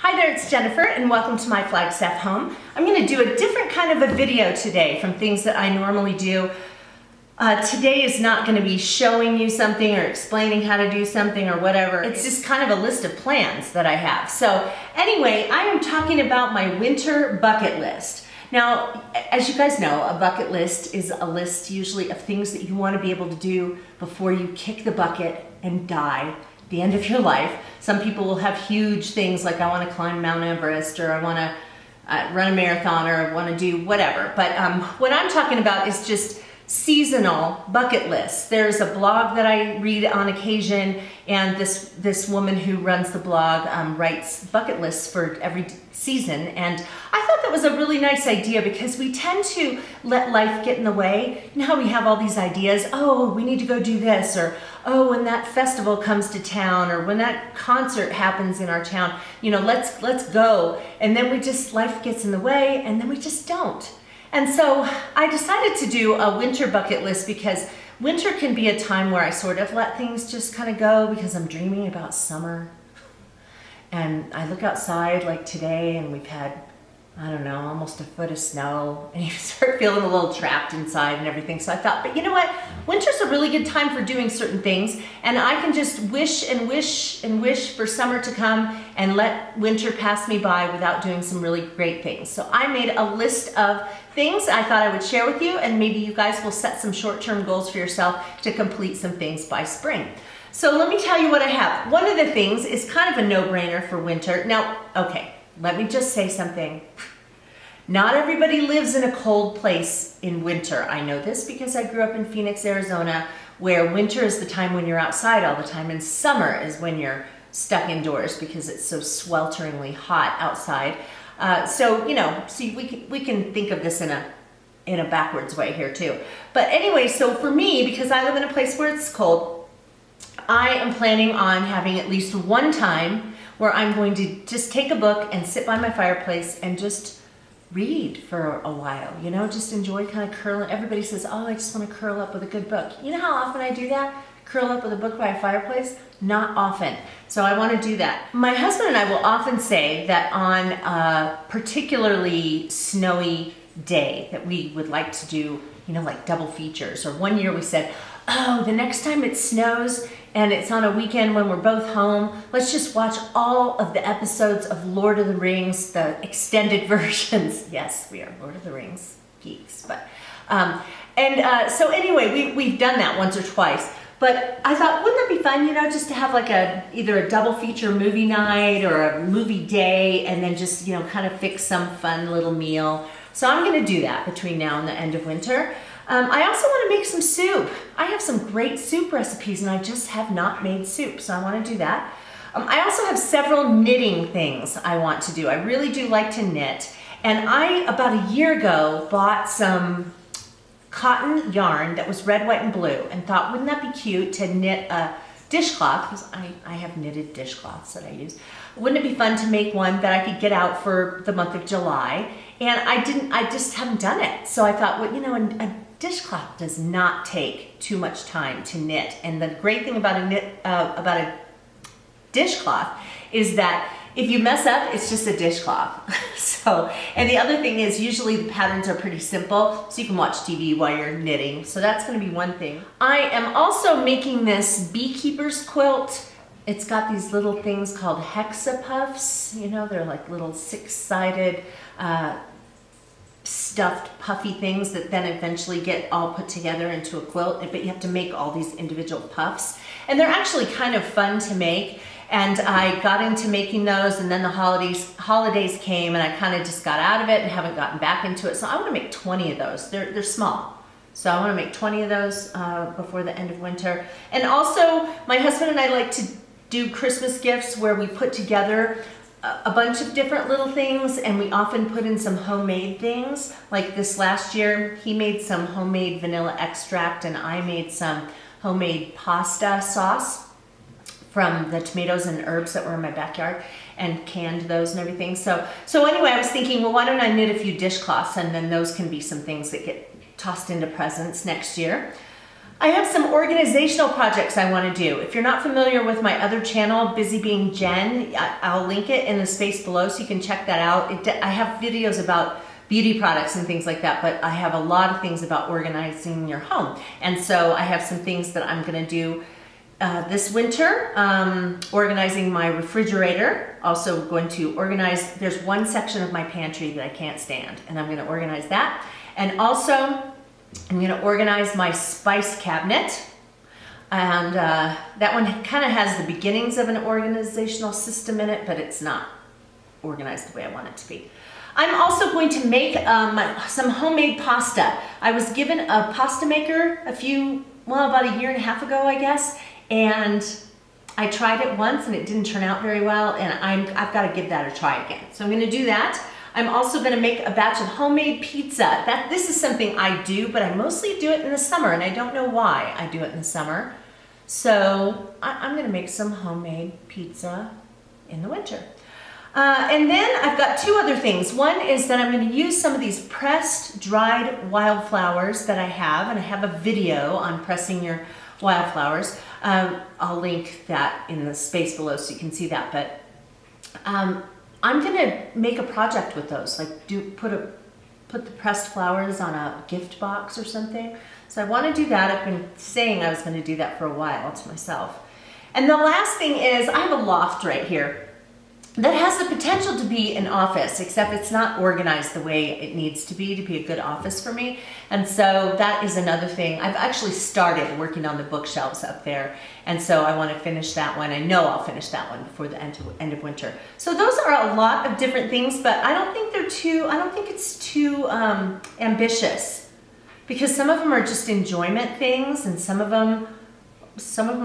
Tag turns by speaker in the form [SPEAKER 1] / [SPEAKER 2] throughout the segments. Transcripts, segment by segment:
[SPEAKER 1] Hi there, it's Jennifer and welcome to my Flagstaff home. I'm going to do a different kind of a video today from things that I normally do. Today is not going to be showing you something or explaining how to do something or whatever. It's just kind of a list of plans that I have. So anyway, I am talking about my winter bucket list. Now, as you guys know, a bucket list is a list usually of things that you want to be able to do before you kick the bucket and die at the end of your life. Some people will have huge things like I want to climb Mount Everest, or I want to run a marathon, or I want to do whatever. But what I'm talking about is just seasonal bucket lists. There's a blog that I read on occasion, and this woman who runs the blog writes bucket lists for every season, and I thought that was a really nice idea because we tend to let life get in the way. Now we have all these ideas, oh, we need to go do this, or oh, when that festival comes to town, or when that concert happens in our town, you know, let's go. And then life gets in the way, and then we just don't. And so I decided to do a winter bucket list because winter can be a time where I sort of let things just kind of go because I'm dreaming about summer. And I look outside like today and we've had, I don't know, almost a foot of snow, and you start feeling a little trapped inside and everything. So I thought, but you know what? Winter's a really good time for doing certain things, and I can just wish and wish and wish for summer to come and let winter pass me by without doing some really great things. So I made a list of things I thought I would share with you, and maybe you guys will set some short-term goals for yourself to complete some things by spring. So let me tell you what I have. One of the things is kind of a no-brainer for winter. Now, okay, let me just say something. Not everybody lives in a cold place in winter. I know this because I grew up in Phoenix, Arizona, where winter is the time when you're outside all the time, and summer is when you're stuck indoors because it's so swelteringly hot outside. So, you know, see, we can think of this in a backwards way here too. But anyway, so for me, because I live in a place where it's cold, I am planning on having at least one time where I'm going to just take a book and sit by my fireplace and just read for a while, you know, just enjoy kind of curling. Everybody says, oh, I just want to curl up with a good book. You know how often I do that? Curl up with a book by a fireplace? Not often. So I want to do that. My husband and I will often say that on a particularly snowy day that we would like to do, you know, like double features. Or one year we said, oh, the next time it snows and it's on a weekend when we're both home, let's just watch all of the episodes of Lord of the Rings, the extended versions. Yes, we are Lord of the Rings geeks. But so anyway, we've done that once or twice. But I thought, wouldn't that be fun, you know, just to have like either a double feature movie night or a movie day, and then just, you know, kind of fix some fun little meal. So I'm going to do that between now and the end of winter. I also want to make some soup. I have some great soup recipes and I just have not made soup, so I want to do that. I also have several knitting things I want to do. I really do like to knit, and I, about a year ago, bought some cotton yarn that was red, white, and blue, and thought, wouldn't that be cute to knit a dishcloth, because I have knitted dishcloths that I use. Wouldn't it be fun to make one that I could get out for the month of July? And I just haven't done it. So I thought, well, you know, a dishcloth does not take too much time to knit. And the great thing about a dishcloth is that if you mess up, it's just a dishcloth. So, and the other thing is usually the patterns are pretty simple, so you can watch TV while you're knitting. So that's going to be one thing. I am also making this Beekeepers Quilt. It's got these little things called hexapuffs. You know, they're like little six-sided stuffed puffy things that then eventually get all put together into a quilt, but you have to make all these individual puffs. And they're actually kind of fun to make. And I got into making those, and then the holidays came, and I kind of just got out of it and haven't gotten back into it. So I want to make 20 of those. They're small. So I want to make 20 of those before the end of winter. And also, my husband and I like to do Christmas gifts where we put together a bunch of different little things, and we often put in some homemade things. Like this last year, he made some homemade vanilla extract, and I made some homemade pasta sauce from the tomatoes and herbs that were in my backyard, and canned those and everything. So anyway, I was thinking, well, why don't I knit a few dishcloths, and then those can be some things that get tossed into presents next year. I have some organizational projects I want to do. If you're not familiar with my other channel, Busy Being Jen, I'll link it in the space below so you can check that out. I have videos about beauty products and things like that, but I have a lot of things about organizing your home. And so I have some things that I'm going to do this winter, organizing my refrigerator. Also going to organize, there's one section of my pantry that I can't stand, and I'm going to organize that. And also, I'm going to organize my spice cabinet, and that one kind of has the beginnings of an organizational system in it, but it's not organized the way I want it to be. I'm also going to make some homemade pasta. I was given a pasta maker about a year and a half ago, I guess, and I tried it once and it didn't turn out very well, and I've got to give that a try again. So I'm going to do that. I'm also going to make a batch of homemade pizza. This is something I do, but I mostly do it in the summer, and I don't know why I do it in the summer. So I'm going to make some homemade pizza in the winter. And then I've got two other things. One is that I'm going to use some of these pressed, dried wildflowers that I have, and I have a video on pressing your wildflowers. I'll link that in the space below so you can see that, but I'm gonna make a project with those, like put the pressed flowers on a gift box or something. So I want to do that. I've been saying I was going to do that for a while to myself. And the last thing is I have a loft right here that has the potential to be an office, except it's not organized the way it needs to be a good office for me. And so that is another thing. I've actually started working on the bookshelves up there, and so I want to finish that one. I know I'll finish that one before the end of winter. So those are a lot of different things, but I don't think it's too ambitious, because some of them are just enjoyment things, and some of them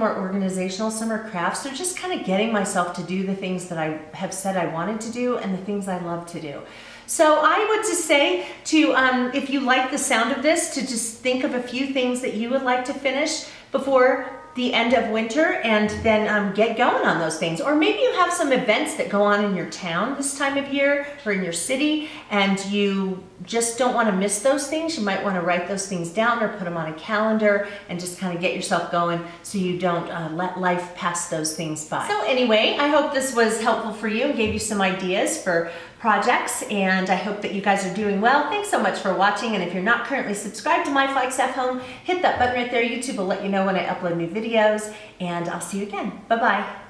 [SPEAKER 1] are organizational, some are crafts. They're just kind of getting myself to do the things that I have said I wanted to do and the things I love to do. So I would just say to, if you like the sound of this, to just think of a few things that you would like to finish before the end of winter, and then get going on those things. Or maybe you have some events that go on in your town this time of year or in your city, and you just don't want to miss those things. You might want to write those things down or put them on a calendar and just kind of get yourself going so you don't let life pass those things by. So anyway, I hope this was helpful for you and gave you some ideas for projects, and I hope that you guys are doing well. Thanks so much for watching, and if you're not currently subscribed to My Flagstaff Home, hit that button right there. YouTube will let you know when I upload new videos, and I'll see you again. Bye-bye.